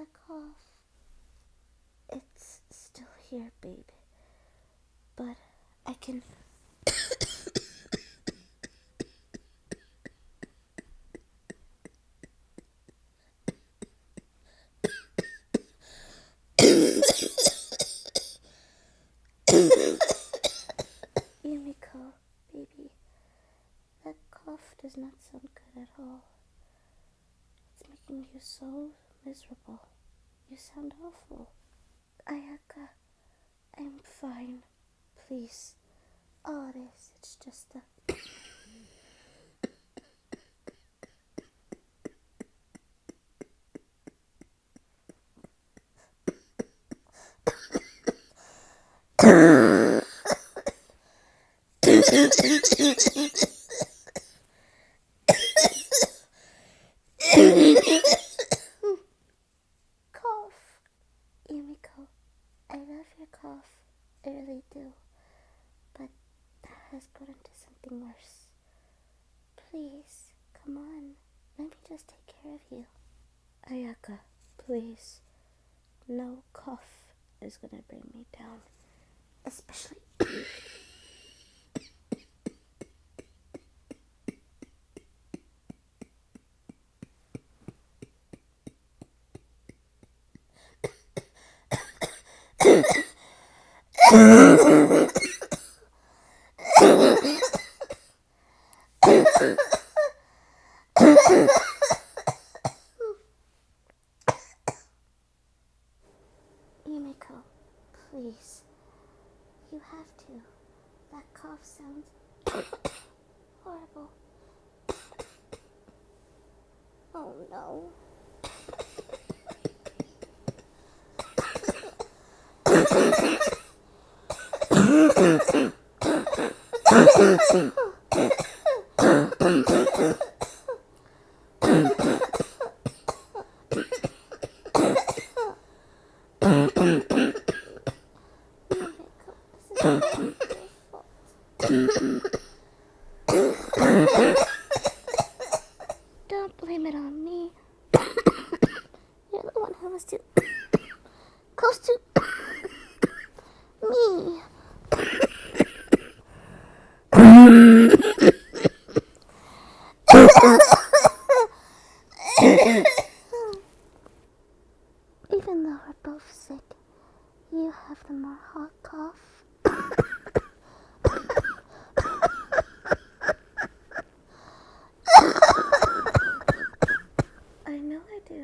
that cough. It's still here, baby. But I can... Yumeko, baby. That cough does not sound good at all. It's making you so miserable. You sound awful. Ayaka, I'm fine. Please. All it is, it's just a... Cough. Yumeko, I love your cough. I really do. But that has grown into something worse. Please, come on. Let me just take care of you. Ayaka, please. No cough is gonna bring me down. Especially... Yumeko, please. You have to. That cough sounds horrible. Oh no. Don't blame it on me. You're the one who was too close to me. Even though we're both sick, you have the more hot cough. I know I do.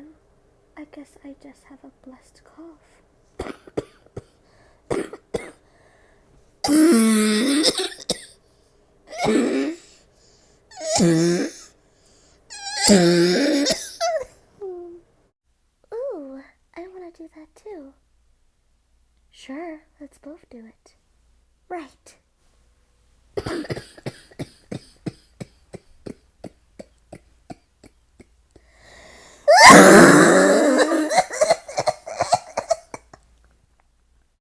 I guess I just have a blessed cough. Ooh, I want to do that too. Sure, let's both do it. Right.